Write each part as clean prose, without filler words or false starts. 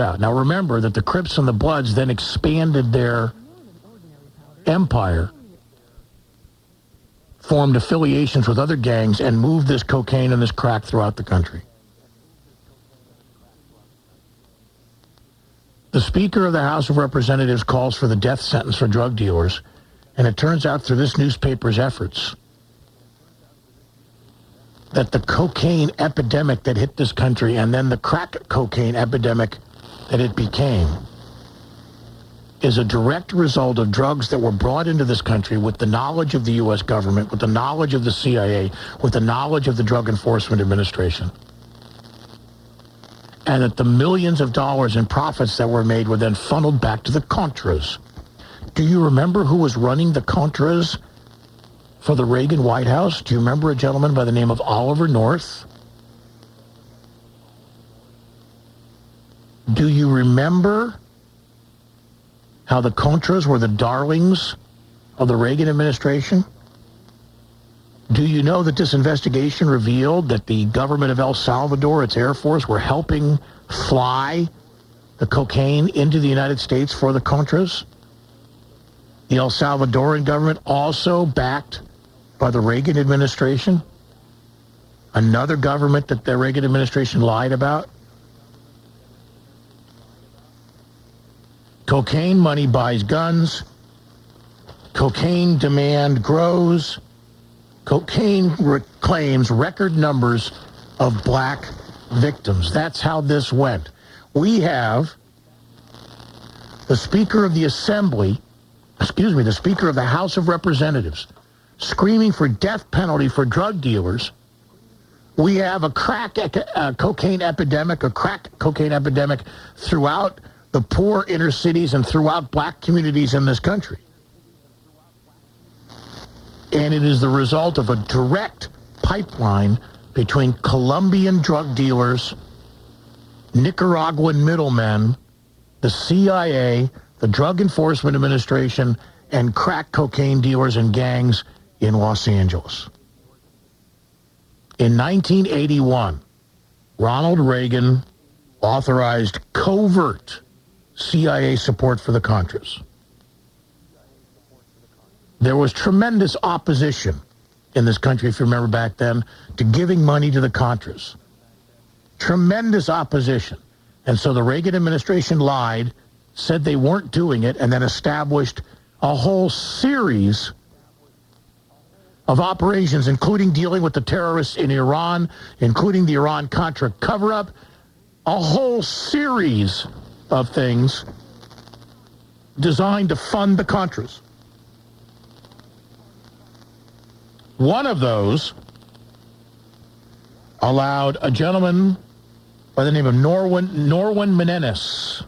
Now remember that the Crips and the Bloods then expanded their empire, formed affiliations with other gangs, and moved this cocaine and this crack throughout the country. The Speaker of the House of Representatives calls for the death sentence for drug dealers, and it turns out through this newspaper's efforts that the cocaine epidemic that hit this country and then the crack cocaine epidemic that it became is a direct result of drugs that were brought into this country with the knowledge of the U.S. government, with the knowledge of the CIA, with the knowledge of the Drug Enforcement Administration. And that the millions of dollars in profits that were made were then funneled back to the Contras. Do you remember who was running the Contras for the Reagan White House? Do you remember a gentleman by the name of Oliver North? Do you remember how the Contras were the darlings of the Reagan administration? Do you know that this investigation revealed that the government of El Salvador, its Air Force, were helping fly the cocaine into the United States for the Contras? The El Salvadoran government, also backed by the Reagan administration, another government that the Reagan administration lied about. Cocaine money buys guns. Cocaine demand grows. Cocaine claims record numbers of black victims. That's how this went. We have the Speaker of the Assembly, the Speaker of the House of Representatives, screaming for death penalty for drug dealers. We have a crack cocaine epidemic throughout the poor inner cities and throughout black communities in this country. And it is the result of a direct pipeline between Colombian drug dealers, Nicaraguan middlemen, the CIA, the Drug Enforcement Administration, and crack cocaine dealers and gangs in Los Angeles. In 1981, Ronald Reagan authorized covert CIA support for the Contras. There was tremendous opposition in this country, if you remember back then, to giving money to the Contras. Tremendous opposition. And so the Reagan administration lied, said they weren't doing it, and then established a whole series of operations, including dealing with the terrorists in Iran, including the Iran-Contra cover-up, a whole series of things designed to fund the Contras. One of those allowed a gentleman by the name of Norwin Menendez,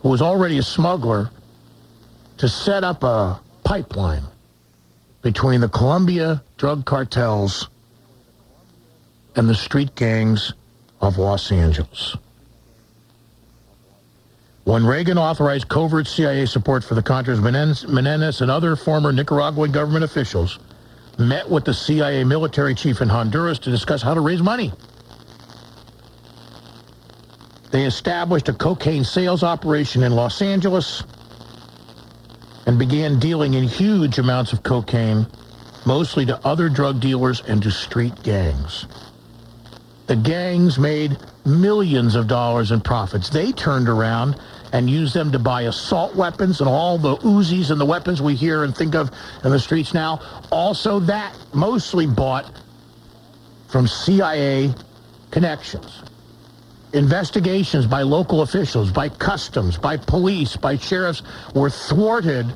who was already a smuggler, to set up a pipeline between the Colombia drug cartels and the street gangs of Los Angeles. When Reagan authorized covert CIA support for the Contras, Menendez and other former Nicaraguan government officials met with the CIA military chief in Honduras to discuss how to raise money. They established a cocaine sales operation in Los Angeles and began dealing in huge amounts of cocaine, mostly to other drug dealers and to street gangs. The gangs made millions of dollars in profits. They turned around and used them to buy assault weapons and all the Uzis and the weapons we hear and think of in the streets now. Also that mostly bought from CIA connections. Investigations by local officials, by customs, by police, by sheriffs were thwarted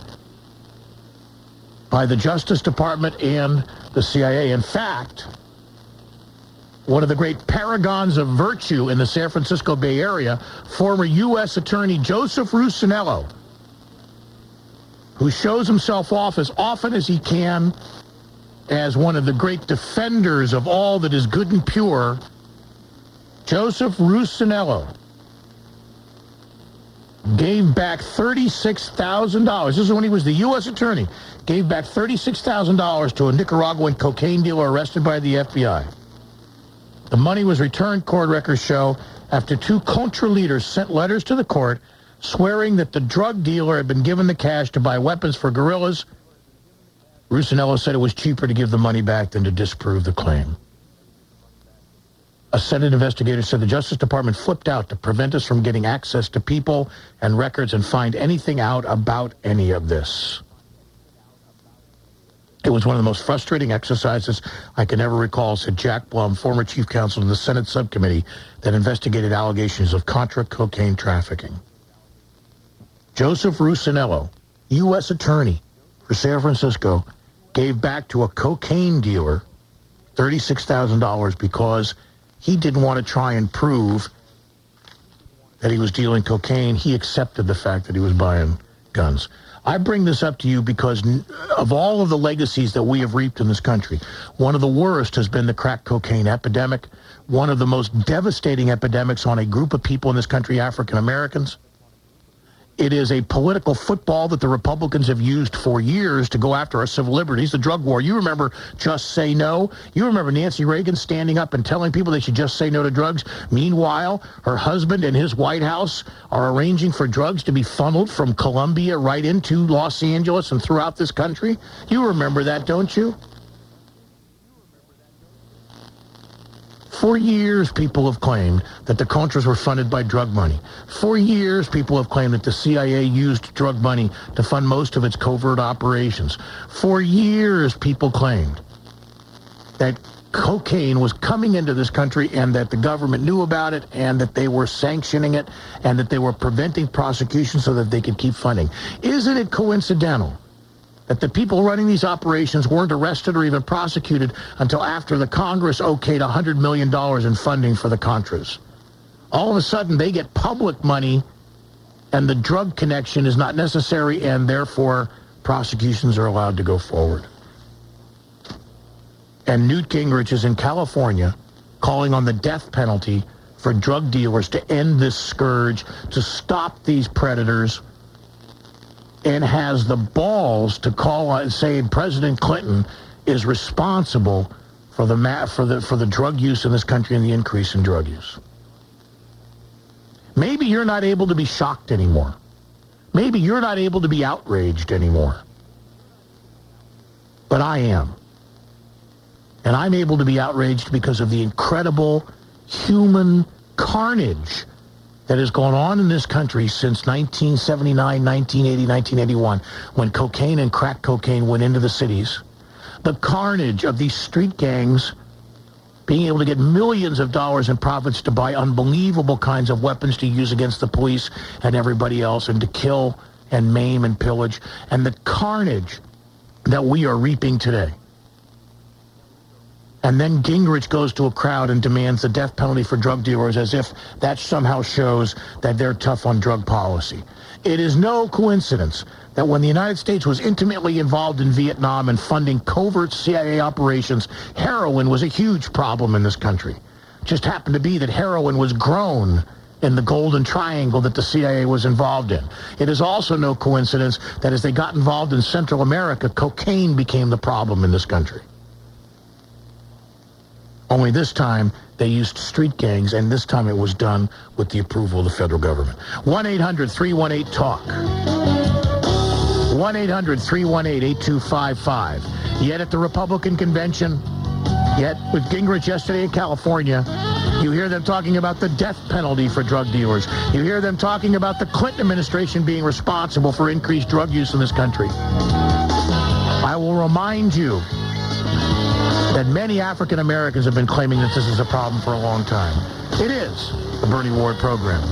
by the Justice Department and the CIA. In fact, one of the great paragons of virtue in the San Francisco Bay Area, former U.S. Attorney Joseph Russinello, who shows himself off as often as he can as one of the great defenders of all that is good and pure, Joseph Russinello gave back $36,000. This is when he was the U.S. Attorney. Gave back $36,000 to a Nicaraguan cocaine dealer arrested by the FBI. The money was returned, court records show, after two Contra leaders sent letters to the court swearing that the drug dealer had been given the cash to buy weapons for guerrillas. Rusinello said it was cheaper to give the money back than to disprove the claim. A Senate investigator said the Justice Department flipped out to prevent us from getting access to people and records and find anything out about any of this. It was one of the most frustrating exercises I can ever recall, said Jack Blum, former chief counsel in the Senate subcommittee that investigated allegations of Contra cocaine trafficking. Joseph Rusinello, U.S. attorney for San Francisco, gave back to a cocaine dealer $36,000 because he didn't want to try and prove that he was dealing cocaine. He accepted the fact that he was buying guns. I bring this up to you because of all of the legacies that we have reaped in this country, one of the worst has been the crack cocaine epidemic, one of the most devastating epidemics on a group of people in this country, African Americans. It is a political football that the Republicans have used for years to go after our civil liberties, the drug war. You remember Just Say No? You remember Nancy Reagan standing up and telling people they should just say no to drugs? Meanwhile, her husband and his White House are arranging for drugs to be funneled from Colombia right into Los Angeles and throughout this country. You remember that, don't you? For years, people have claimed that the Contras were funded by drug money. For years, people have claimed that the CIA used drug money to fund most of its covert operations. For years, people claimed that cocaine was coming into this country and that the government knew about it and that they were sanctioning it and that they were preventing prosecution so that they could keep funding. Isn't it coincidental that the people running these operations weren't arrested or even prosecuted until after the Congress okayed $100 million in funding for the Contras? All of a sudden, they get public money, and the drug connection is not necessary, and therefore prosecutions are allowed to go forward. And Newt Gingrich is in California calling on the death penalty for drug dealers to end this scourge, to stop these predators, and has the balls to call on and say President Clinton is responsible for the drug use in this country and the increase in drug use. Maybe you're not able to be shocked anymore. Maybe you're not able to be outraged anymore. But I am. And I'm able to be outraged because of the incredible human carnage that has gone on in this country since 1979, 1980, 1981, when cocaine and crack cocaine went into the cities. The carnage of these street gangs being able to get millions of dollars in profits to buy unbelievable kinds of weapons to use against the police and everybody else, and to kill and maim and pillage, and the carnage that we are reaping today. And then Gingrich goes to a crowd and demands the death penalty for drug dealers as if that somehow shows that they're tough on drug policy. It is no coincidence that when the United States was intimately involved in Vietnam and funding covert CIA operations, heroin was a huge problem in this country. It just happened to be that heroin was grown in the Golden Triangle that the CIA was involved in. It is also no coincidence that as they got involved in Central America, cocaine became the problem in this country. Only this time, they used street gangs, and this time it was done with the approval of the federal government. 1-800-318-TALK. 1-800-318-8255. Yet at the Republican convention, yet with Gingrich yesterday in California, you hear them talking about the death penalty for drug dealers. You hear them talking about the Clinton administration being responsible for increased drug use in this country. I will remind you that many African Americans have been claiming that this is a problem for a long time. It is the Bernie Ward program.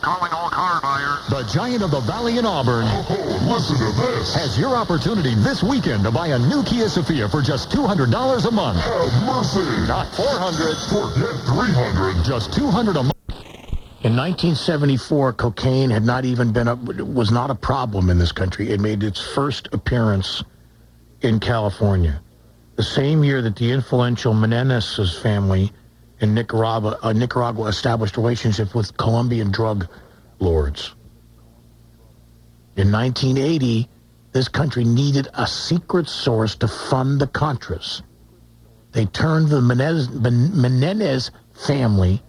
Calling all car buyers. The Giant of the Valley in Auburn Listen to this. has your opportunity this weekend to buy a new Kia Sophia for just $200 a month. Have mercy. Not $400, Forget 300. just $200 a month. In 1974, cocaine had not even was not a problem in this country. It made its first appearance in California, the same year that the influential Menendez's family in Nicaragua established relationships with Colombian drug lords. In 1980, this country needed a secret source to fund the Contras. They turned the Menendez family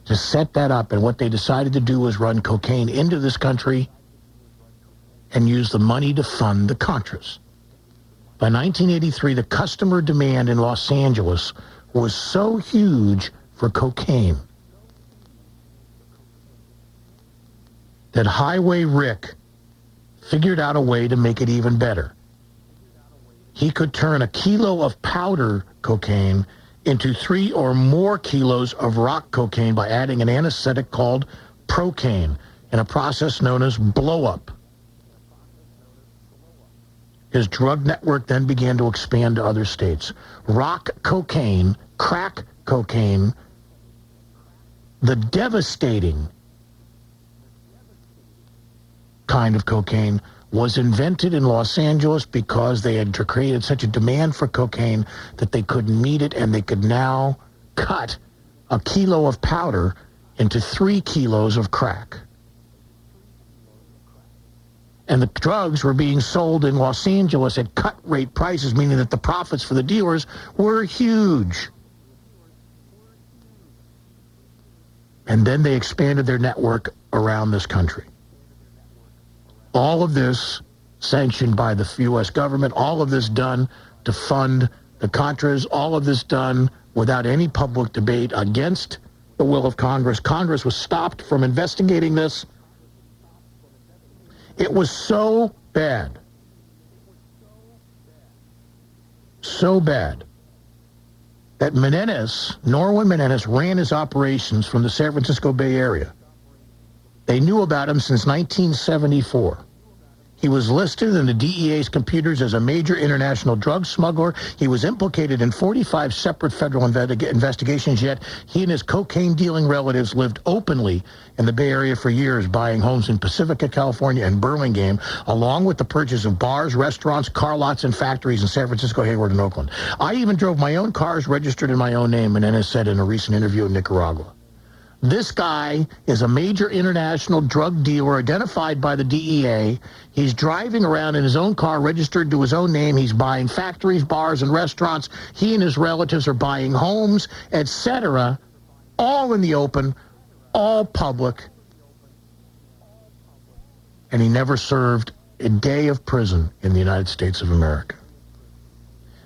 to set that up, and what they decided to do was run cocaine into this country and use the money to fund the Contras. By 1983, the customer demand in Los Angeles was so huge for cocaine that Highway Rick figured out a way to make it even better. He could turn a kilo of powder cocaine into 3 or more kilos of rock cocaine by adding an anesthetic called procaine in a process known as blow-up. His drug network then began to expand to other states. Rock cocaine, crack cocaine, the devastating kind of cocaine, was invented in Los Angeles because they had created such a demand for cocaine that they couldn't meet it, and they could now cut a kilo of powder into 3 kilos of crack. And the drugs were being sold in Los Angeles at cut rate prices, meaning that the profits for the dealers were huge. And then they expanded their network around this country. All of this sanctioned by the U.S. government, all of this done to fund the Contras, all of this done without any public debate against the will of Congress. Congress was stopped from investigating this. It was so bad, that Norwin Menendez, ran his operations from the San Francisco Bay Area. They knew about him since 1974. He was listed in the DEA's computers as a major international drug smuggler. He was implicated in 45 separate federal investigations, yet he and his cocaine-dealing relatives lived openly in the Bay Area for years, buying homes in Pacifica, California, and Burlingame, along with the purchase of bars, restaurants, car lots, and factories in San Francisco, Hayward, and Oakland. I even drove my own cars registered in my own name, Menendez said in a recent interview in Nicaragua. This guy is a major international drug dealer identified by the DEA. He's driving around in his own car registered to his own name. He's buying factories, bars, and restaurants. He and his relatives are buying homes, etc., all in the open, all public. And he never served a day of prison in the United States of America.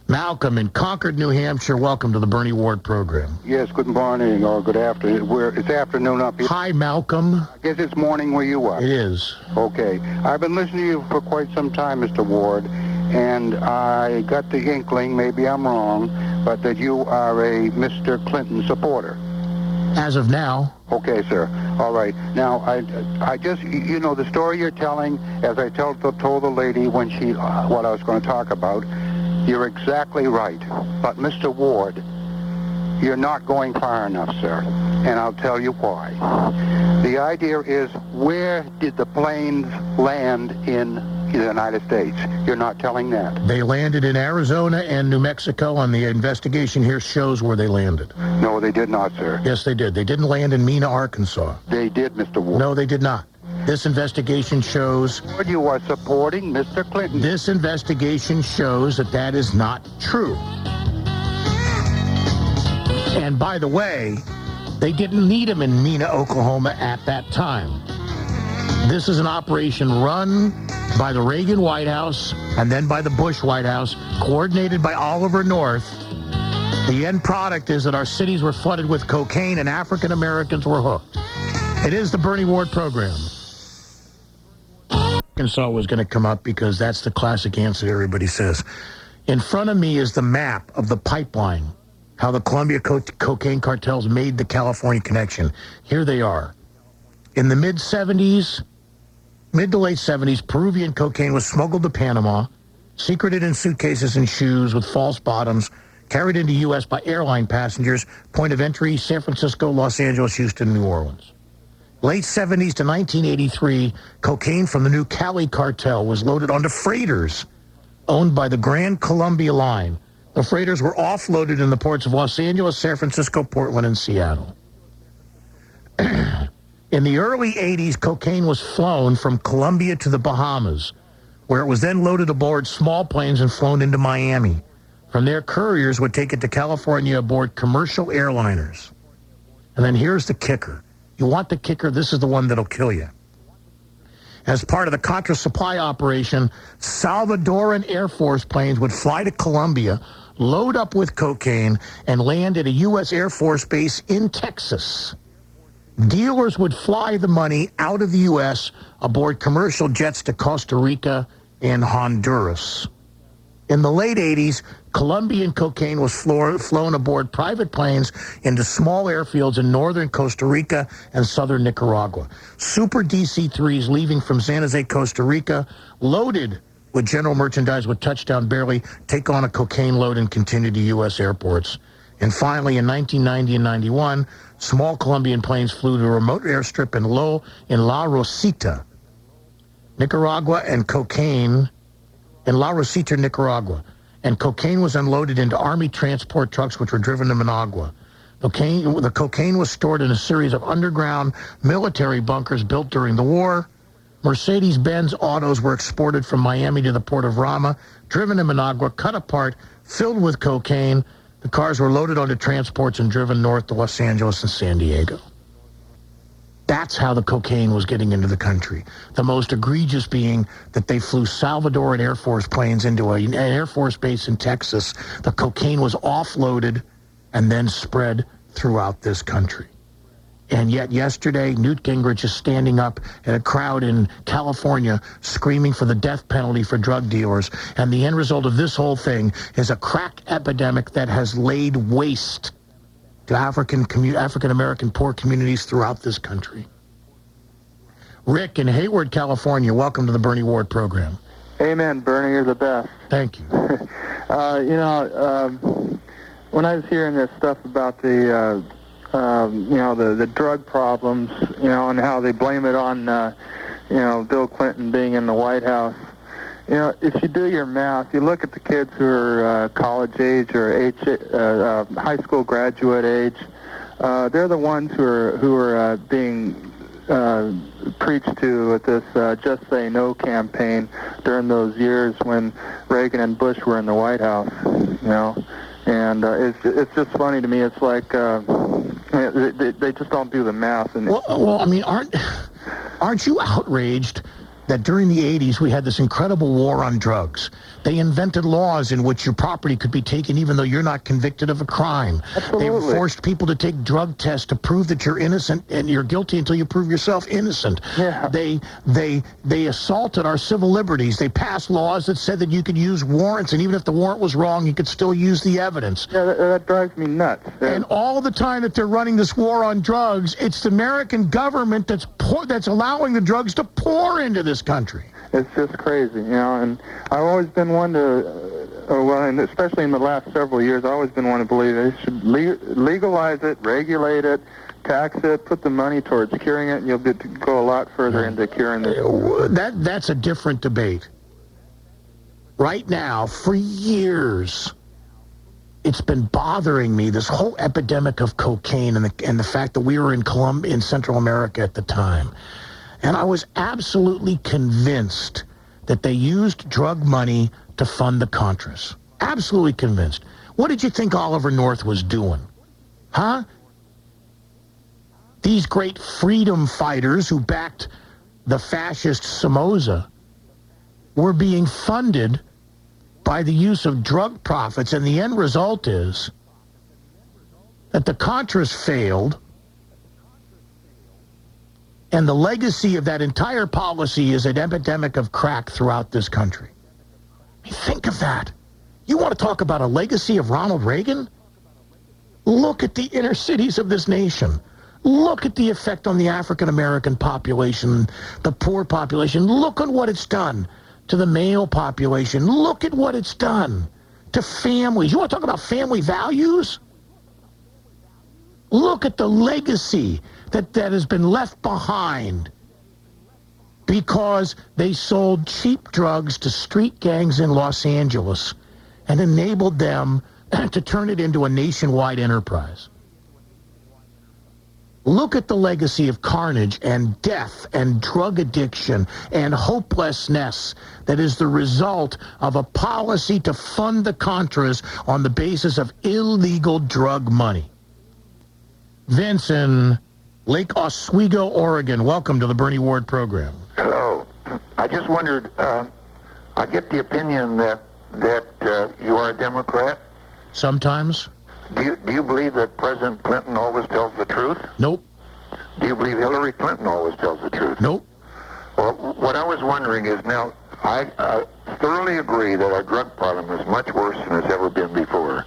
Malcolm in Concord, New Hampshire, welcome to the Bernie Ward program. Yes, good morning or good afternoon. It's afternoon up here. Hi, Malcolm. I guess it's morning where you are. It is. Okay. I've been listening to you for quite some time, Mr. Ward, and I got the inkling, maybe I'm wrong, but that you are a Mr. Clinton supporter. As of now. Okay, sir. All right. Now, I just, you know, the story you're telling, as I told the lady when she, what I was going to talk about, you're exactly right. But, Mr. Ward, you're not going far enough, sir. And I'll tell you why. The idea is, where did the planes land in the United States? You're not telling that. They landed in Arizona and New Mexico, and the investigation here shows where they landed. No, they did not, sir. Yes, they did. They didn't land in Mena, Arkansas. They did, Mr. Ward. No, they did not. This investigation shows... You are supporting Mr. Clinton. This investigation shows that that is not true. And by the way, they didn't need him in Mena, Oklahoma at that time. This is an operation run by the Reagan White House and then by the Bush White House, coordinated by Oliver North. The end product is that our cities were flooded with cocaine and African Americans were hooked. It is the Bernie Ward program. Arkansas was going to come up because that's the classic answer everybody says. In front of me is the map of the pipeline, how the Colombia cocaine cartels made the California connection. Here they are. In the mid to late 70s, Peruvian cocaine was smuggled to Panama, secreted in suitcases and shoes with false bottoms, carried into U.S. by airline passengers, point of entry, San Francisco, Los Angeles, Houston, New Orleans. Late 70s to 1983, cocaine from the new Cali cartel was loaded onto freighters owned by the Grand Columbia Line. The freighters were offloaded in the ports of Los Angeles, San Francisco, Portland, and Seattle. In the early 80s, cocaine was flown from Colombia to the Bahamas, where it was then loaded aboard small planes and flown into Miami. From there, couriers would take it to California aboard commercial airliners. And then here's the kicker. You want the kicker? This is the one that'll kill you. As part of the Contra supply operation, Salvadoran Air Force planes would fly to Colombia, load up with cocaine, and land at a U.S. Air Force base in Texas. Dealers would fly the money out of the U.S. aboard commercial jets to Costa Rica and Honduras. In the late 80s, Colombian cocaine was flown aboard private planes into small airfields in northern Costa Rica and southern Nicaragua. Super DC-3s leaving from San Jose, Costa Rica, loaded with general merchandise would touch down barely, take on a cocaine load, and continue to U.S. airports. And finally, in 1990 and 91, small Colombian planes flew to a remote airstrip in La Rosita, Nicaragua, and cocaine in La Rosita, Nicaragua. And cocaine was unloaded into Army transport trucks, which were driven to Managua. The cocaine was stored in a series of underground military bunkers built during the war. Mercedes-Benz autos were exported from Miami to the port of Rama, driven to Managua, cut apart, filled with cocaine. The cars were loaded onto transports and driven north to Los Angeles and San Diego. That's how the cocaine was getting into the country. The most egregious being that they flew Salvadoran Air Force planes into an Air Force base in Texas. The cocaine was offloaded and then spread throughout this country. And yet yesterday, Newt Gingrich is standing up in a crowd in California screaming for the death penalty for drug dealers. And the end result of this whole thing is a crack epidemic that has laid waste to African-American poor communities throughout this country. Rick in Hayward, California, welcome to the Bernie Ward program. Amen, Bernie, you're the best. Thank you. When I was hearing this stuff about the drug problems, and how they blame it on, Bill Clinton being in the White House, if you do your math, you look at the kids who are college age or high school graduate age. They're the ones who are being preached to with this Just Say No campaign during those years when Reagan and Bush were in the White House. And it's just funny to me. It's like they just don't do the math. And aren't you outraged that during the 80s we had this incredible war on drugs? They invented laws in which your property could be taken even though you're not convicted of a crime. Absolutely. They forced people to take drug tests to prove that you're innocent, and you're guilty until you prove yourself innocent. Yeah. They assaulted our civil liberties. They passed laws that said that you could use warrants, and even if the warrant was wrong, you could still use the evidence. Yeah, that drives me nuts. And all the time that they're running this war on drugs, it's the American government that's allowing the drugs to pour into this country. It's just crazy, and I've always been one and especially in the last several years, I've always been one to believe they should legalize it, regulate it, tax it, put the money towards curing it, and you'll go a lot further into curing this. That's a different debate. Right now, for years, it's been bothering me, this whole epidemic of cocaine and the fact that we were in Central America at the time. And I was absolutely convinced that they used drug money to fund the Contras. Absolutely convinced. What did you think Oliver North was doing? Huh? These great freedom fighters who backed the fascist Somoza were being funded by the use of drug profits, and the end result is that the Contras failed. And the legacy of that entire policy is an epidemic of crack throughout this country. I mean, think of that. You want to talk about a legacy of Ronald Reagan? Look at the inner cities of this nation. Look at the effect on the African-American population, the poor population. Look at what it's done to the male population. Look at what it's done to families. You want to talk about family values? Look at the legacy that has been left behind because they sold cheap drugs to street gangs in Los Angeles and enabled them to turn it into a nationwide enterprise. Look at the legacy of carnage and death and drug addiction and hopelessness that is the result of a policy to fund the Contras on the basis of illegal drug money. Vince in Lake Oswego, Oregon, welcome to the Bernie Ward program. Hello. I just wondered, I get the opinion that you are a Democrat. Sometimes. Do you believe that President Clinton always tells the truth? Nope. Do you believe Hillary Clinton always tells the truth? Nope. Well, what I was wondering is now, I thoroughly agree that our drug problem is much worse than it's ever been before.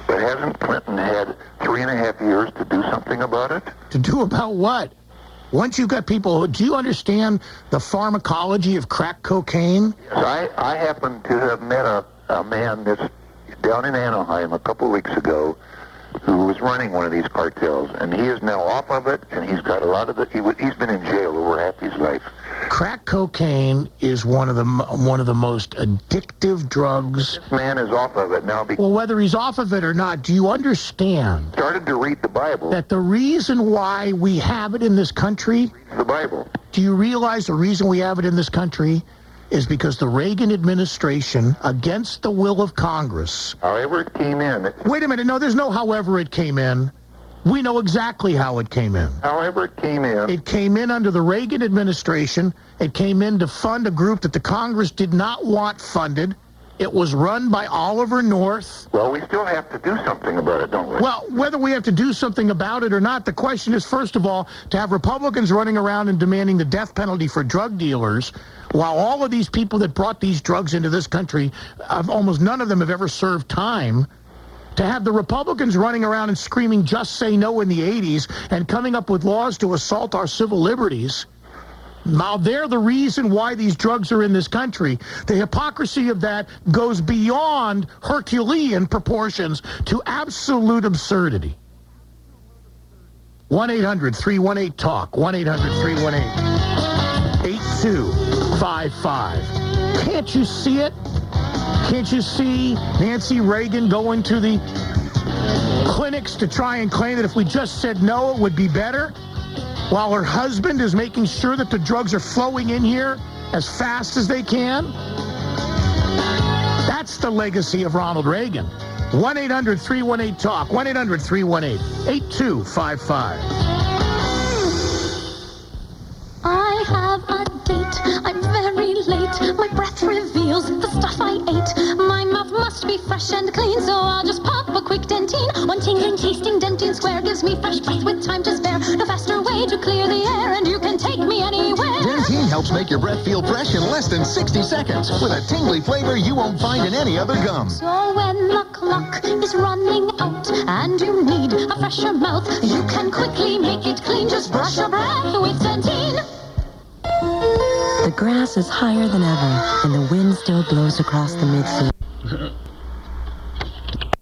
But hasn't Clinton had 3.5 years to do something about it? To do about what? Once you've got people, do you understand the pharmacology of crack cocaine? Yes, I happen to have met a man that's down in Anaheim a couple of weeks ago who was running one of these cartels, and he is now off of it, and he's got a lot of it. He's been in jail over half his life. Crack cocaine is one of the most addictive drugs. This man is off of it now. Well, whether he's off of it or not, do you understand Started to read the Bible. that the reason why we have it in this country, The Bible. do you realize the reason we have it in this country is because the Reagan administration, against the will of Congress. However it came in. Wait a minute, no, there's no however it came in. We know exactly how it came in. However it came in. It came in under the Reagan administration. It came in to fund a group that the Congress did not want funded. It was run by Oliver North. Well, we still have to do something about it, don't we? Well, whether we have to do something about it or not, the question is, first of all, to have Republicans running around and demanding the death penalty for drug dealers, while all of these people that brought these drugs into this country, almost none of them have ever served time. To have the Republicans running around and screaming, just say no in the 80s, and coming up with laws to assault our civil liberties. Now, they're the reason why these drugs are in this country. The hypocrisy of that goes beyond Herculean proportions to absolute absurdity. 1-800-318-TALK. 1-800-318-8255. Can't you see it? Can't you see Nancy Reagan going to the clinics to try and claim that if we just said no, it would be better? While her husband is making sure that the drugs are flowing in here as fast as they can? That's the legacy of Ronald Reagan. 1-800-318-TALK. 1-800-318-8255. I have a date. I'm very late. My breath reveals the stuff I ate. My mouth must be fresh and clean, so I'll just pop a quick dentine. One tingling, tasting dentine square gives me fresh breath with time to spare. No faster way to clear the air, and you can take me anywhere. Dentine helps make your breath feel fresh in less than 60 seconds with a tingly flavor you won't find in any other gum. So when the clock is running out and you need a fresher mouth, you can quickly make it clean. Just brush your breath with Dentine. The grass is higher than ever, and the wind still blows across the mid-sea.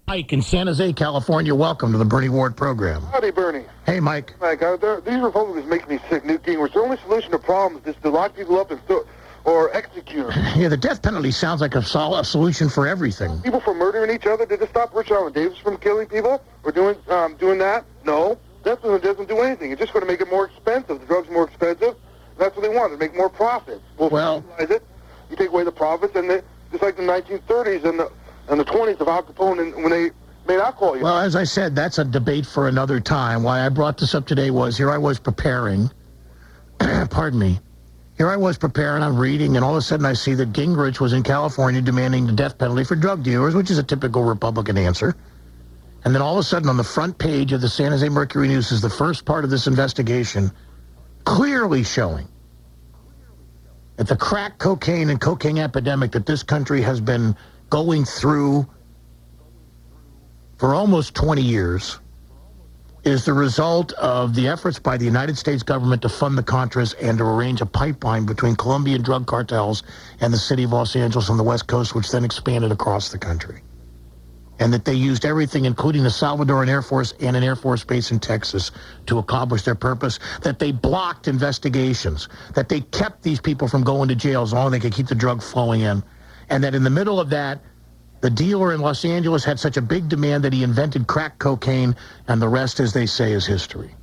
Mike in San Jose, California, welcome to the Bernie Ward program. Howdy, Bernie. Hey, Mike. Mike, these Republicans make me sick. Newt Gingrich. The only solution to problems is to lock people up and or execute them. Yeah, the death penalty sounds like a solid solution for everything. People from murdering each other. Did it stop Rich Allen Davis from killing people or doing that? No. Death penalty doesn't do anything. It's just going to make it more expensive. The drug's more expensive. That's what they want, to make more profits. Well, it. You take away the profits, and just like the 1930s and the 20s of Al Capone, and when they made alcohol. Well, as I said, that's a debate for another time. Why I brought this up today was here I was preparing. Pardon me. Here I was preparing, I'm reading, and all of a sudden I see that Gingrich was in California demanding the death penalty for drug dealers, which is a typical Republican answer. And then all of a sudden on the front page of the San Jose Mercury News is the first part of this investigation, clearly showing that the crack cocaine and cocaine epidemic that this country has been going through for almost 20 years is the result of the efforts by the United States government to fund the Contras and to arrange a pipeline between Colombian drug cartels and the city of Los Angeles on the West Coast, which then expanded across the country. And that they used everything, including the Salvadoran Air Force and an Air Force base in Texas, to accomplish their purpose, that they blocked investigations, that they kept these people from going to jail as long as they could keep the drug flowing in, and that in the middle of that, the dealer in Los Angeles had such a big demand that he invented crack cocaine, and the rest, as they say, is history.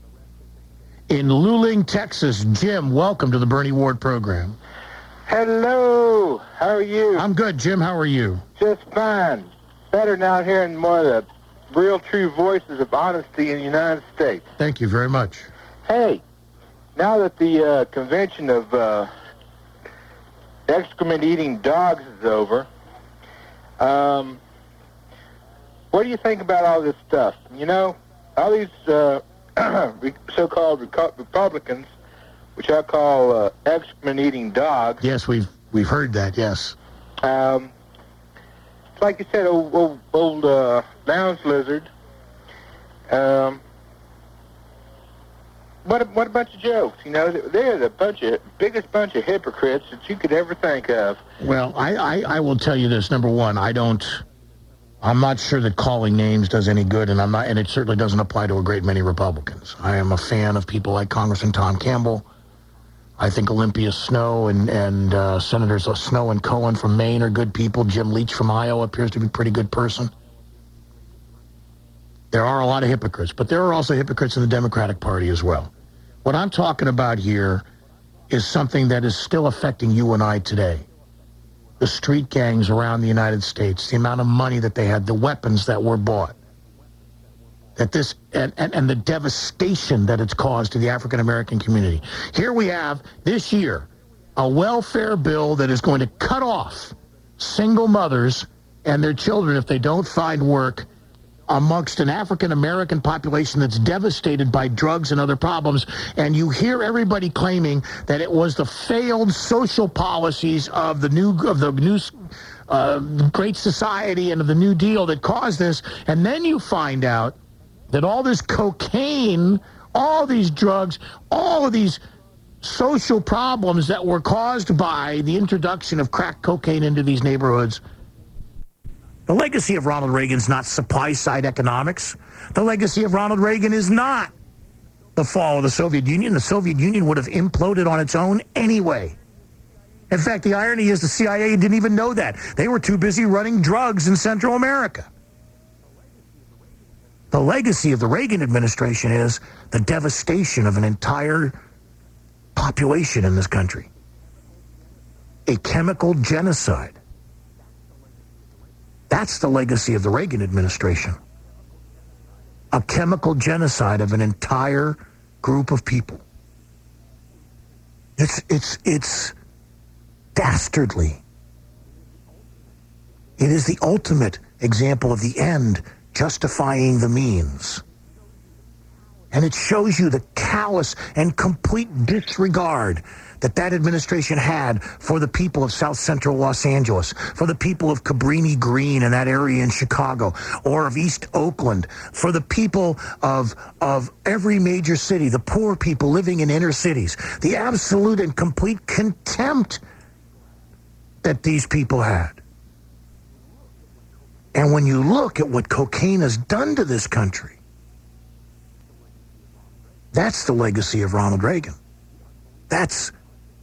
in Luling, Texas. Jim, welcome to the Bernie Ward program. Hello. How are you? I'm good, Jim. How are you? Just fine. Better now hearing more of the real true voices of honesty in the United States. Thank you very much. Hey, now that the convention of excrement-eating dogs is over, what do you think about all this stuff? You know, all these so-called Republicans, which I call excrement-eating dogs. Yes, we've heard that, yes. Like you said, old lounge lizard. What a bunch of jokes, you know. They're the biggest bunch of hypocrites that you could ever think of. Well, I will tell you this. Number one, I'm not sure that calling names does any good, and it certainly doesn't apply to a great many Republicans. I am a fan of people like Congressman Tom Campbell. I think Olympia Snowe and Senators Snowe and Cohen from Maine are good people. Jim Leach from Iowa appears to be a pretty good person. There are a lot of hypocrites, but there are also hypocrites in the Democratic Party as well. What I'm talking about here is something that is still affecting you and I today. The street gangs around the United States, the amount of money that they had, the weapons that were bought, that this and the devastation that it's caused to the African American community. Here we have this year a welfare bill that is going to cut off single mothers and their children if they don't find work amongst an African American population that's devastated by drugs and other problems. And you hear everybody claiming that it was the failed social policies of the new Great Society and of the New Deal that caused this. And then you find out that all this cocaine, all these drugs, all of these social problems that were caused by the introduction of crack cocaine into these neighborhoods. The legacy of Ronald Reagan is not supply-side economics. The legacy of Ronald Reagan is not the fall of the Soviet Union. The Soviet Union would have imploded on its own anyway. In fact, the irony is the CIA didn't even know that. They were too busy running drugs in Central America. The legacy of the Reagan administration is the devastation of an entire population in this country. A chemical genocide. That's the legacy of the Reagan administration. A chemical genocide of an entire group of people. It's dastardly. It is the ultimate example of the end justifying the means. And it shows you the callous and complete disregard that administration had for the people of South Central Los Angeles, for the people of Cabrini Green and that area in Chicago, or of East Oakland, for the people of every major city, the poor people living in inner cities, the absolute and complete contempt that these people had. And when you look at what cocaine has done to this country, that's the legacy of Ronald Reagan. That's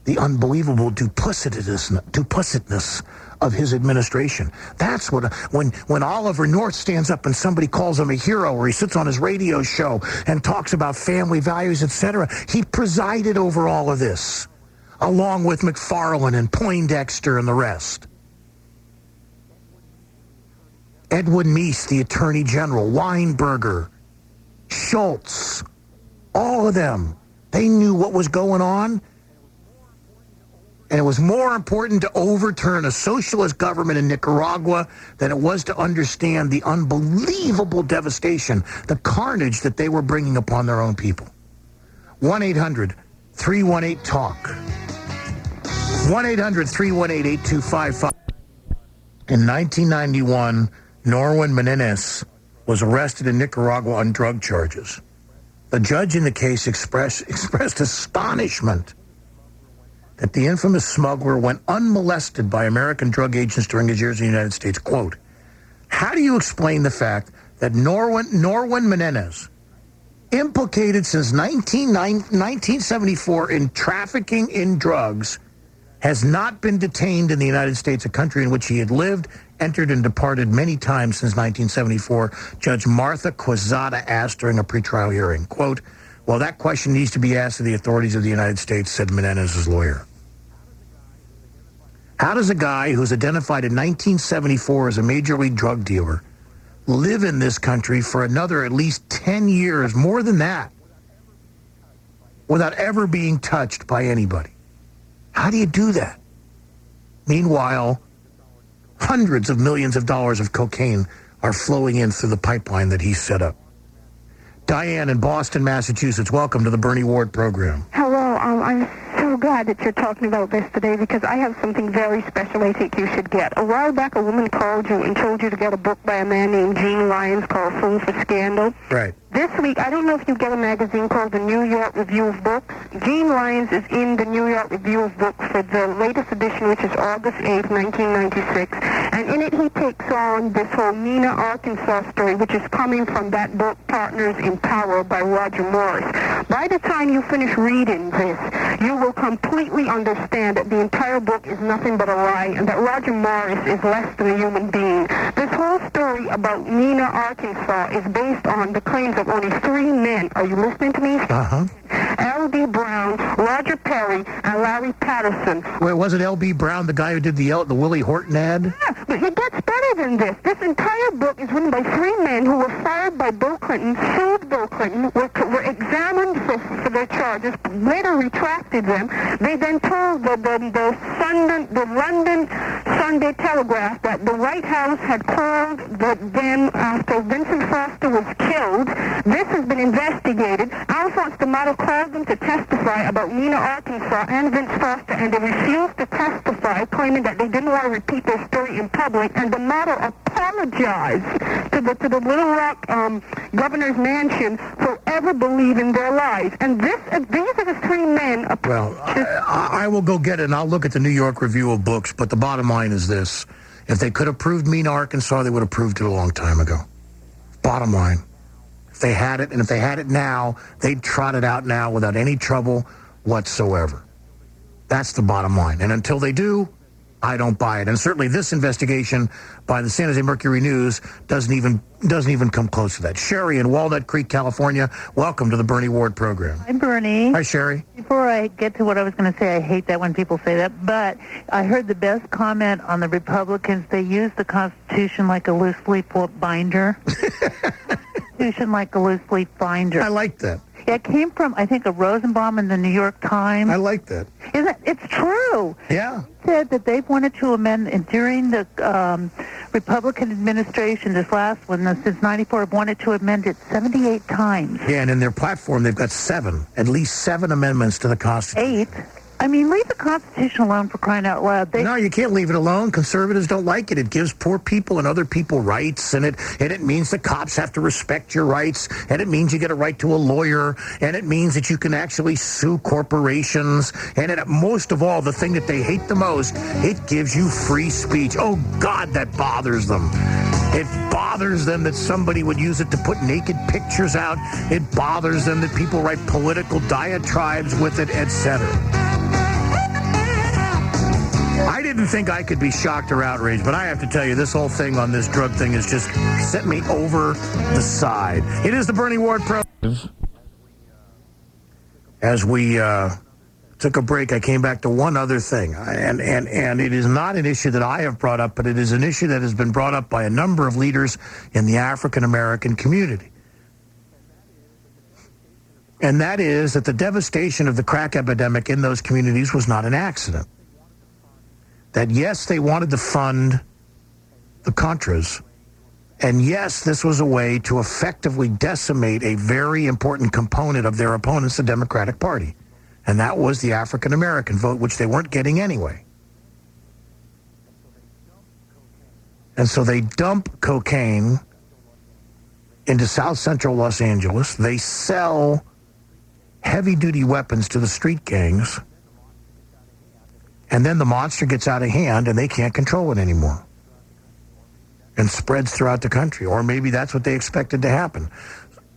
the unbelievable duplicitousness of his administration. That's what, when Oliver North stands up and somebody calls him a hero, or he sits on his radio show and talks about family values, etc., he presided over all of this, along with McFarlane and Poindexter and the rest. Edwin Meese, the Attorney General, Weinberger, Schultz, all of them, they knew what was going on. And it was more important to overturn a socialist government in Nicaragua than it was to understand the unbelievable devastation, the carnage that they were bringing upon their own people. 1-800-318-TALK. 1-800-318-8255. In 1991, Norwin Menendez was arrested in Nicaragua on drug charges. The judge in the case expressed astonishment that the infamous smuggler went unmolested by American drug agents during his years in the United States. Quote, how do you explain the fact that Norwin Menendez, implicated since 1974 in trafficking in drugs, has not been detained in the United States, a country in which he had lived, entered, and departed many times since 1974, Judge Martha Quezada asked during a pretrial hearing. Quote, Well, that question needs to be asked of the authorities of the United States, said Menendez's lawyer. How does a guy who's identified in 1974 as a major league drug dealer live in this country for another at least 10 years, more than that, without ever being touched by anybody? How do you do that? Meanwhile, hundreds of millions of dollars of cocaine are flowing in through the pipeline that he set up. Diane in Boston, Massachusetts, welcome to the Bernie Ward program. Hello, I'm so glad that you're talking about this today because I have something very special I think you should get. A while back, a woman called you and told you to get a book by a man named Gene Lyons called Fool for Scandal. Right. This week, I don't know if you get a magazine called the New York Review of Books. Gene Lyons is in the New York Review of Books for the latest edition, which is August 8th, 1996. And in it, he takes on this whole Nina, Arkansas story, which is coming from that book, Partners in Power by Roger Morris. By the time you finish reading this, you will completely understand that the entire book is nothing but a lie and that Roger Morris is less than a human being. This whole story about Nina, Arkansas is based on the claims of only 3 men. Are you listening to me? Uh-huh. L.B. Brown, Roger Perry, and Larry Patterson. Wait, wasn't L.B. Brown the guy who did the Willie Horton ad? Yeah, but it gets better than this. This entire book is written by 3 men who were fired by Bill Clinton, sued Bill Clinton, were examined for their charges, later retracted them. They then told the London Sunday Telegraph that the White House had called them after Vincent Foster was killed. This has been investigated. Alphonse D'Amato called them to testify about Nina, Arkansas, and Vince Foster, and they refused to testify, claiming that they didn't want to repeat their story in public. And D'Amato apologized to the Little Rock governor's mansion for ever believing their lies. And these are the 3 men. Well, I will go get it, and I'll look at the New York Review of Books, but the bottom line is this. If they could have proved Nina, Arkansas, they would have proved it a long time ago. Bottom line. If they had it, and if they had it now, they'd trot it out now without any trouble whatsoever. That's the bottom line. And until they do, I don't buy it. And certainly this investigation by the San Jose Mercury News doesn't even come close to that. Sherry in Walnut Creek, California, welcome to the Bernie Ward program. Hi, Bernie. Hi, Sherry. Before I get to what I was going to say, I hate that when people say that, but I heard the best comment on the Republicans. They use the Constitution like a loose leaf binder. Constitution like a loose leaf binder. I like that. Yeah, it came from, I think, a Rosenbaum in the New York Times. I like that. Isn't it? It's true. Yeah. They said that they've wanted to amend, and during the Republican administration, this last one, since 94, have wanted to amend it 78 times. Yeah, and in their platform, they've got at least 7 amendments to the Constitution. 8. I mean, leave the Constitution alone, for crying out loud. No, you can't leave it alone. Conservatives don't like it. It gives poor people and other people rights, and it means the cops have to respect your rights, and it means you get a right to a lawyer, and it means that you can actually sue corporations, and most of all, the thing that they hate the most, it gives you free speech. Oh, God, that bothers them. It bothers them that somebody would use it to put naked pictures out. It bothers them that people write political diatribes with it, etc. I didn't think I could be shocked or outraged, but I have to tell you, this whole thing on this drug thing has just sent me over the side. It is the Bernie Ward program. As we took a break, I came back to one other thing, and it is not an issue that I have brought up, but it is an issue that has been brought up by a number of leaders in the African-American community. And that is that the devastation of the crack epidemic in those communities was not an accident. That yes, they wanted to fund the Contras, and yes, this was a way to effectively decimate a very important component of their opponents, the Democratic Party, and that was the African-American vote, which they weren't getting anyway. And so they dump cocaine into South Central Los Angeles. They sell heavy-duty weapons to the street gangs. And then the monster gets out of hand and they can't control it anymore. And spreads throughout the country. Or maybe that's what they expected to happen.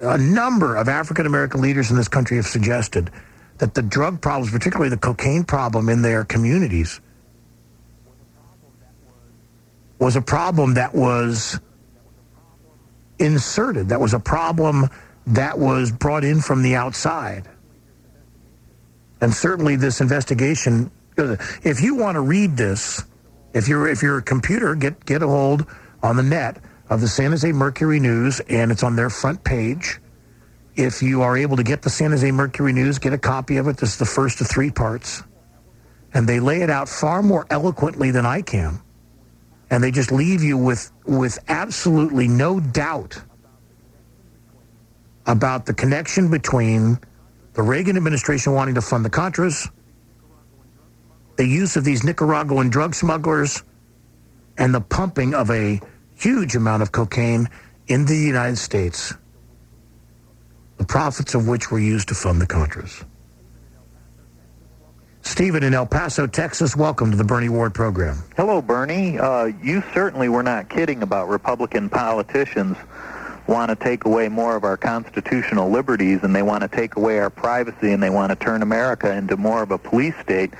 A number of African-American leaders in this country have suggested that the drug problems, particularly the cocaine problem in their communities, was a problem that was inserted. That was a problem that was brought in from the outside. And certainly this investigation, if you want to read this, if you're a computer, get a hold on the net of the San Jose Mercury News, and it's on their front page. If you are able to get the San Jose Mercury News, get a copy of it. This is the first of 3 parts. And they lay it out far more eloquently than I can. And they just leave you with absolutely no doubt about the connection between the Reagan administration wanting to fund the Contras, the use of these Nicaraguan drug smugglers, and the pumping of a huge amount of cocaine into the United States, the profits of which were used to fund the Contras. Stephen in El Paso, Texas, welcome to the Bernie Ward program. Hello, Bernie. You certainly were not kidding about Republican politicians want to take away more of our constitutional liberties, and they want to take away our privacy, and they want to turn America into more of a police state.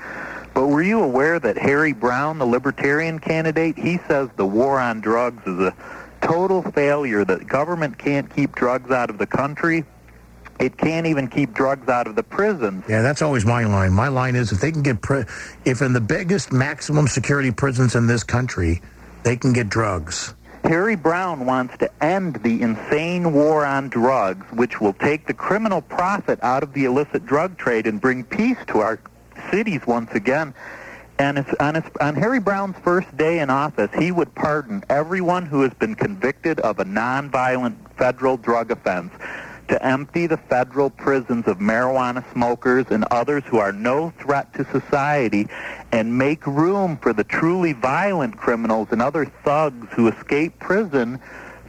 But were you aware that Harry Brown, the Libertarian candidate, he says the war on drugs is a total failure, that government can't keep drugs out of the country. It can't even keep drugs out of the prisons. Yeah, that's always my line. My line is if they can get, if in the biggest maximum security prisons in this country, they can get drugs. Harry Brown wants to end the insane war on drugs, which will take the criminal profit out of the illicit drug trade and bring peace to our cities once again. And it's on Harry Brown's first day in office, he would pardon everyone who has been convicted of a nonviolent federal drug offense, to empty the federal prisons of marijuana smokers and others who are no threat to society, and make room for the truly violent criminals and other thugs who escape prison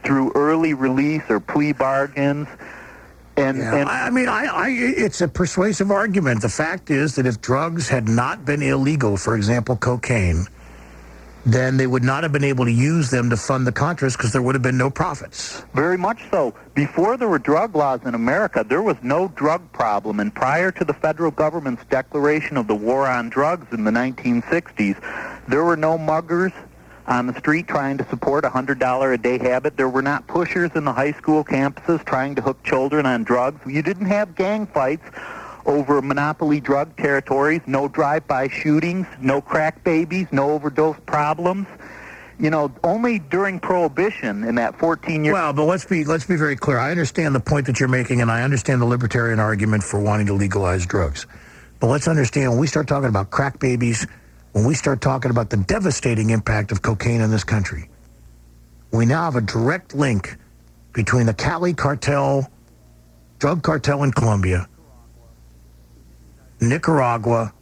through early release or plea bargains. It's a persuasive argument. The fact is that if drugs had not been illegal, for example, cocaine, then they would not have been able to use them to fund the Contras because there would have been no profits. Very much so. Before there were drug laws in America, there was no drug problem. And prior to the federal government's declaration of the war on drugs in the 1960s, there were no muggers on the street trying to support a $100 a day habit. There were not pushers in the high school campuses trying to hook children on drugs. You didn't have gang fights over monopoly drug territories, no drive-by shootings, no crack babies, no overdose problems. You know, only during Prohibition in that 14 years. Well, but let's be very clear. I understand the point that you're making, and I understand the libertarian argument for wanting to legalize drugs. But let's understand, when we start talking about crack babies, when we start talking about the devastating impact of cocaine in this country, we now have a direct link between the Cali cartel, drug cartel in Colombia, Nicaragua,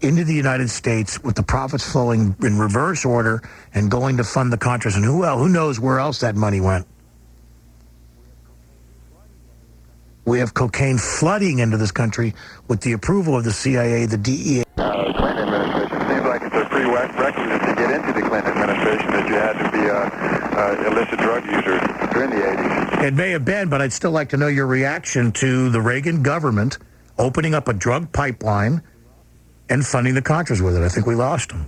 into the United States, with the profits flowing in reverse order and going to fund the Contras. And who knows where else that money went? We have cocaine flooding into this country with the approval of the CIA, the DEA. The Clinton administration seems like it's a prerequisite to get into the Clinton administration that you had to be a illicit drug user during the 80s. It may have been, but I'd still like to know your reaction to the Reagan government opening up a drug pipeline and funding the Contras with it. I think we lost them.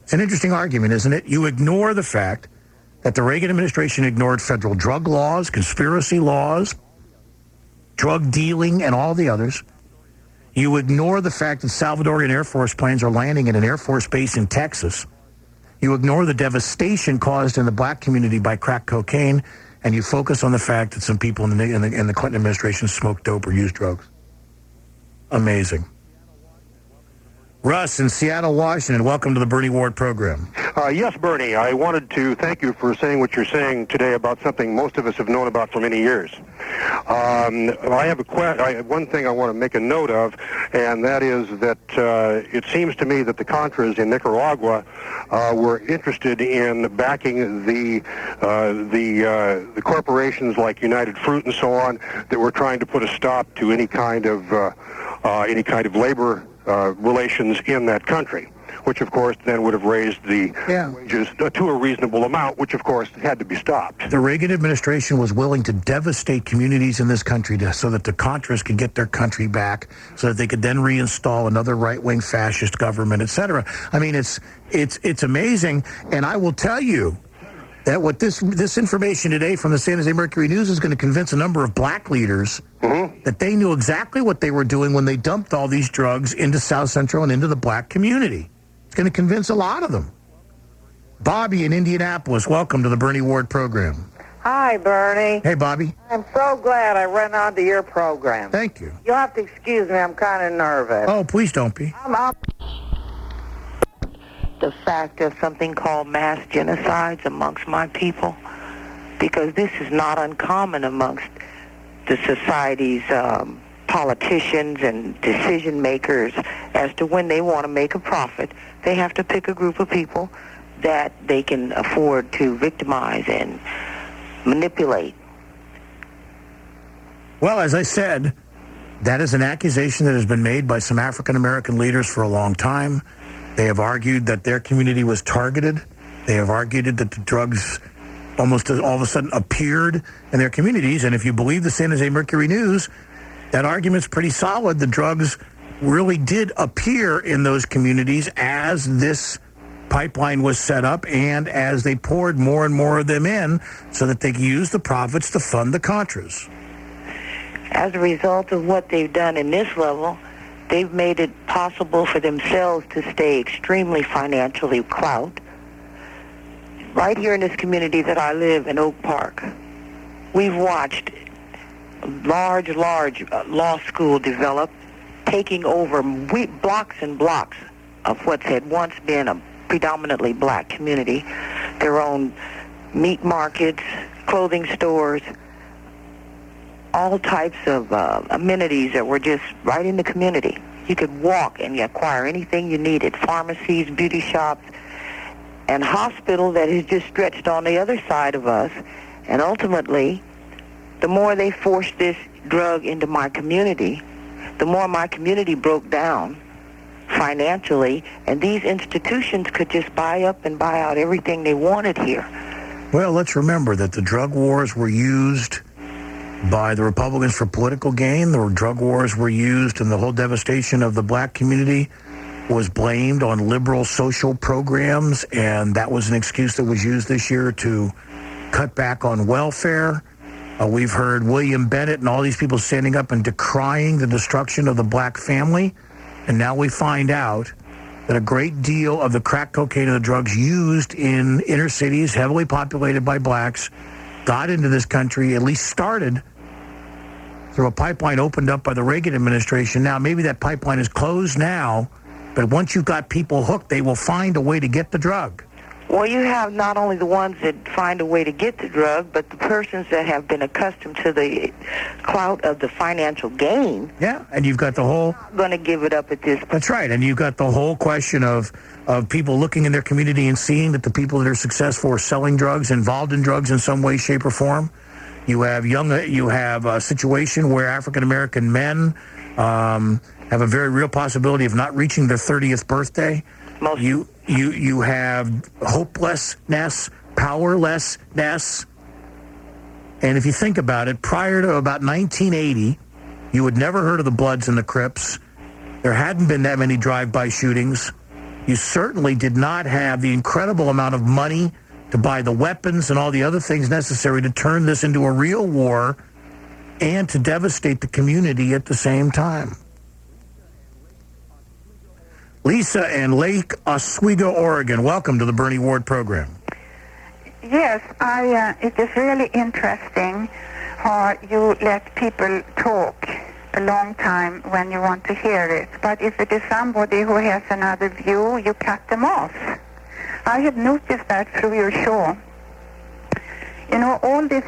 It's an interesting argument, isn't it? You ignore the fact that the Reagan administration ignored federal drug laws, conspiracy laws, drug dealing, and all the others. You ignore the fact that Salvadorian Air Force planes are landing at an Air Force base in Texas. You ignore the devastation caused in the black community by crack cocaine, and you focus on the fact that some people in the Clinton administration smoked dope or used drugs. Amazing. Russ in Seattle, Washington, welcome to the Bernie Ward program. Yes, Bernie, I wanted to thank you for saying what you're saying today about something most of us have known about for many years. I have one thing I want to make a note of, and that is that it seems to me that the Contras in Nicaragua were interested in backing the corporations like United Fruit and so on that were trying to put a stop to any kind of labor relations in that country, which of course then would have raised the wages to a reasonable amount, which of course had to be stopped. The Reagan administration was willing to devastate communities in this country so that the Contras could get their country back, so that they could then reinstall another right-wing fascist government, etc. I mean, it's amazing, and I will tell you that what this information today from the San Jose Mercury News is going to convince a number of black leaders that they knew exactly what they were doing when they dumped all these drugs into South Central and into the black community. It's going to convince a lot of them. Bobby in Indianapolis, welcome to the Bernie Ward program. Hi, Bernie. Hey, Bobby. I'm so glad I ran onto your program. Thank you. You'll have to excuse me. I'm kind of nervous. Oh, please don't be. The fact of something called mass genocides amongst my people, because this is not uncommon amongst the society's politicians and decision makers as to when they want to make a profit. They have to pick a group of people that they can afford to victimize and manipulate. Well, as I said, that is an accusation that has been made by some African American leaders for a long time. They have argued that their community was targeted. They have argued that the drugs almost all of a sudden appeared in their communities. And if you believe the San Jose Mercury News, that argument's pretty solid. The drugs really did appear in those communities as this pipeline was set up and as they poured more and more of them in so that they could use the profits to fund the Contras. As a result of what they've done in this level, they've made it possible for themselves to stay extremely financially clout. Right here in this community that I live in, Oak Park, we've watched a large law school develop, taking over blocks and blocks of what had once been a predominantly black community, their own meat markets, clothing stores, all types of amenities that were just right in the community. You could walk and acquire anything you needed, pharmacies, beauty shops, and hospital that is just stretched on the other side of us. And ultimately, the more they forced this drug into my community, the more my community broke down financially, and these institutions could just buy up and buy out everything they wanted here. Well, let's remember that the drug wars were used by the Republicans for political gain. The drug wars were used, and the whole devastation of the black community was blamed on liberal social programs, and that was an excuse that was used this year to cut back on welfare. We've heard William Bennett and all these people standing up and decrying the destruction of the black family, and now we find out that a great deal of the crack cocaine and the drugs used in inner cities, heavily populated by blacks, got into this country, at least started through a pipeline opened up by the Reagan administration. Now, maybe that pipeline is closed now, but once you've got people hooked, they will find a way to get the drug. Well, you have not only the ones that find a way to get the drug, but the persons that have been accustomed to the clout of the financial gain. Yeah, and you've got the whole... going to give it up at this point. That's right, and you've got the whole question of people looking in their community and seeing that the people that are successful are selling drugs, involved in drugs in some way, shape, or form. You have a situation where African-American men have a very real possibility of not reaching their 30th birthday. You have hopelessness, powerlessness. And if you think about it, prior to about 1980, you had never heard of the Bloods and the Crips. There hadn't been that many drive-by shootings. You certainly did not have the incredible amount of money to buy the weapons and all the other things necessary to turn this into a real war and to devastate the community at the same time. Lisa in Lake Oswego, Oregon, welcome to the Bernie Ward program. Yes, it is really interesting how you let people talk a long time when you want to hear it. But if it is somebody who has another view, you cut them off. I have noticed that through your show. You know, all this,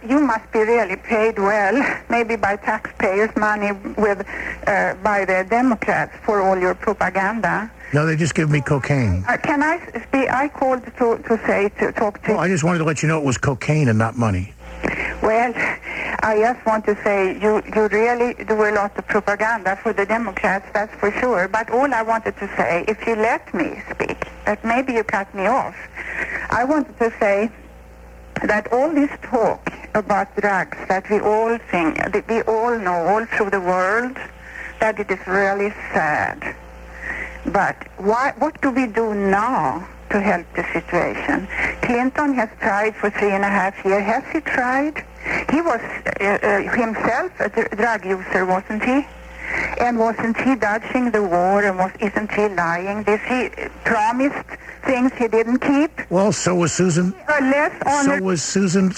you must be really paid well, maybe by taxpayers' money by the Democrats for all your propaganda. No, they just give me cocaine. Can I speak? I called to talk to you. Well, I just wanted to let you know it was cocaine and not money. Well, I just want to say you really do a lot of propaganda for the Democrats, that's for sure. But all I wanted to say, if you let me speak, that maybe you cut me off. I wanted to say that all this talk about drugs that we all think, that we all know all through the world, that it is really sad. But what do we do now to help the situation. Clinton has tried for 3.5 years. Has he tried? He was himself a drug user, wasn't he? And wasn't he dodging the war, and isn't he lying? Did he promised things he didn't keep? Well, so was Susan. So was Susan.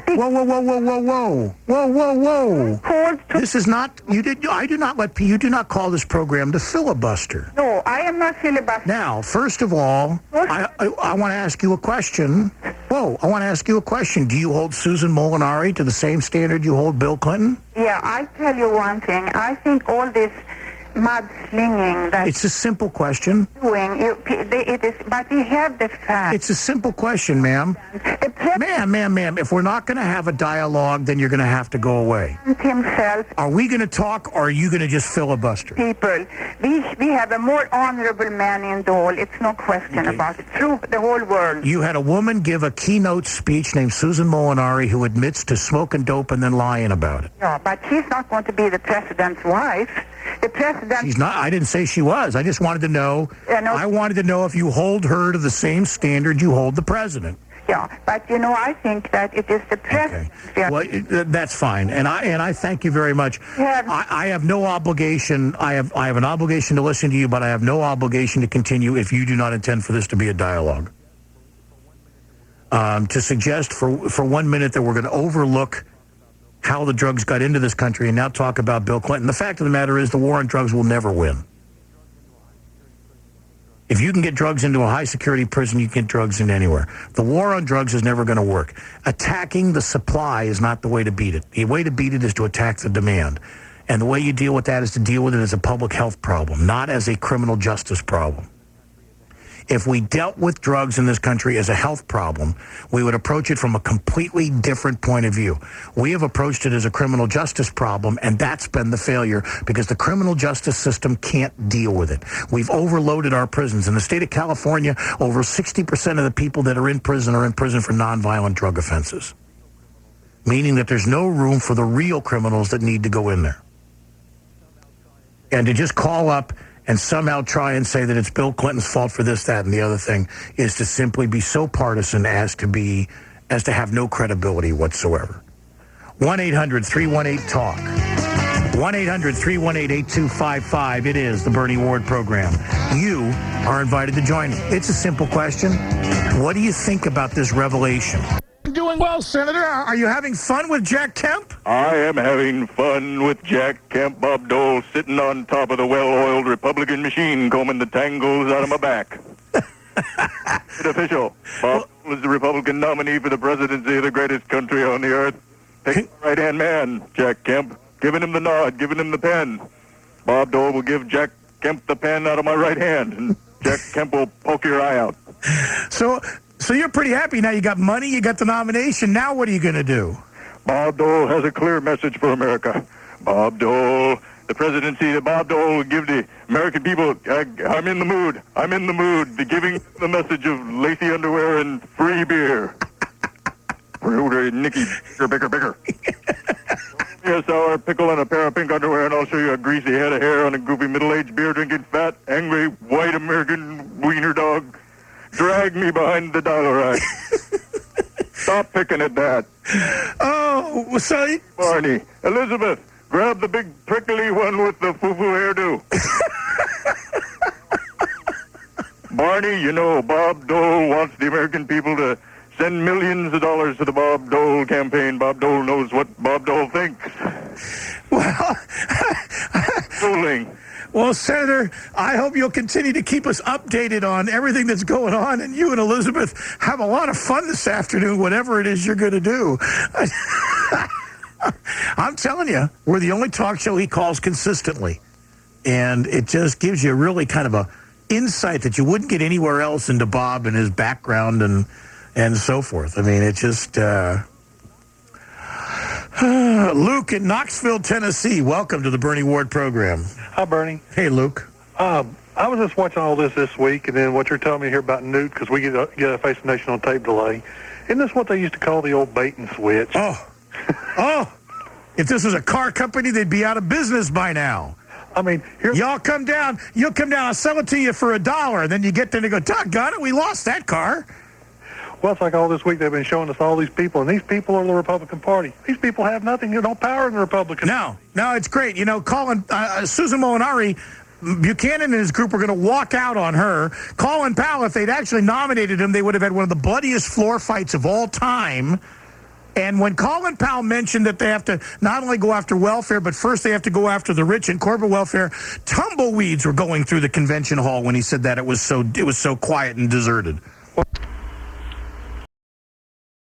Whoa, whoa, whoa, whoa, whoa, whoa, whoa, whoa, whoa! This is not. You do not call this program the filibuster. No, I am not filibustering. Now, first of all, I want to ask you a question. Whoa, I want to ask you a question. Do you hold Susan Molinari to the same standard you hold Bill Clinton? Yeah, I tell you one thing. I think all this mudslinging that it's a simple question. It is, but we have the facts. It's a simple question, ma'am. Ma'am. If we're not going to have a dialogue, then you're going to have to go away. Himself. Are we going to talk, or are you going to just filibuster? People, we have a more honorable man in the hall. It's no question about it. Through the whole world. You had a woman give a keynote speech named Susan Molinari who admits to smoking dope and then lying about it. No, but she's not going to be the president's wife. The president... She's not. I didn't say she was. I just wanted to know. I wanted to know if you hold her to the same standard you hold the president. Yeah, but I think that it is the president. Okay. Well, that's fine, and I thank you very much. I have no obligation. I have an obligation to listen to you, but I have no obligation to continue if you do not intend for this to be a dialogue. To suggest for 1 minute that we're going to overlook how the drugs got into this country and now talk about Bill Clinton. The fact of the matter is the war on drugs will never win. If you can get drugs into a high-security prison, you can get drugs into anywhere. The war on drugs is never going to work. Attacking the supply is not the way to beat it. The way to beat it is to attack the demand. And the way you deal with that is to deal with it as a public health problem, not as a criminal justice problem. If we dealt with drugs in this country as a health problem, we would approach it from a completely different point of view. We have approached it as a criminal justice problem, and that's been the failure because the criminal justice system can't deal with it. We've overloaded our prisons. In the state of California, over 60% of the people that are in prison for nonviolent drug offenses, meaning that there's no room for the real criminals that need to go in there. And to just call up and somehow try and say that it's Bill Clinton's fault for this, that, and the other thing is to simply be so partisan as to have no credibility whatsoever. 1-800-318-TALK. 1-800-318-8255. It is the Bernie Ward program. You are invited to join me. It's a simple question. What do you think about this revelation? Doing well, Senator. Are you having fun with Jack Kemp? I am having fun with Jack Kemp, Bob Dole, sitting on top of the well-oiled Republican machine, combing the tangles out of my back. Official. Bob was the Republican nominee for the presidency of the greatest country on the earth. Take the right-hand man, Jack Kemp, giving him the nod, giving him the pen. Bob Dole will give Jack Kemp the pen out of my right hand, and Jack Kemp will poke your eye out. So you're pretty happy now. You got money, you got the nomination. Now what are you going to do? Bob Dole has a clear message for America. Bob Dole, the presidency that Bob Dole will give the American people, I'm in the mood. I'm in the mood. Giving the message of lacy underwear and free beer. Nicky, bigger. A sour pickle and a pair of pink underwear, and I'll show you a greasy head of hair on a goofy middle-aged beer-drinking, fat, angry, white American wiener dog. Drag me behind the dial rack. Stop picking at that. Oh, sorry. Barney, Elizabeth, grab the big prickly one with the foo-foo hairdo. Barney, you know Bob Dole wants the American people to send millions of dollars to the Bob Dole campaign. Bob Dole knows what Bob Dole thinks. Well, Doling. Well, Senator, I hope you'll continue to keep us updated on everything that's going on, and you and Elizabeth have a lot of fun this afternoon, whatever it is you're going to do. I'm telling you, we're the only talk show he calls consistently, and it just gives you really kind of a insight that you wouldn't get anywhere else into Bob and his background and so forth. I mean, it just... Luke in Knoxville, Tennessee. Welcome to the Bernie Ward program. Hi, Bernie. Hey, Luke. I was just watching all this week, and then what you're telling me here about Newt, because we get a Face the Nation on tape delay. Isn't this what they used to call the old bait and switch? Oh. If this was a car company, they'd be out of business by now. I mean, y'all come down. You'll come down. I'll sell it to you for $1. Then you get there and they go, doggone it, we lost that car. Well, it's like all this week they've been showing us all these people, and these people are the Republican Party. These people have nothing, no power in the Republican. No, it's great. You know, Colin, Susan Molinari, Buchanan and his group were going to walk out on her. Colin Powell, if they'd actually nominated him, they would have had one of the bloodiest floor fights of all time. And when Colin Powell mentioned that they have to not only go after welfare, but first they have to go after the rich and corporate welfare, tumbleweeds were going through the convention hall when he said that. It was so quiet and deserted.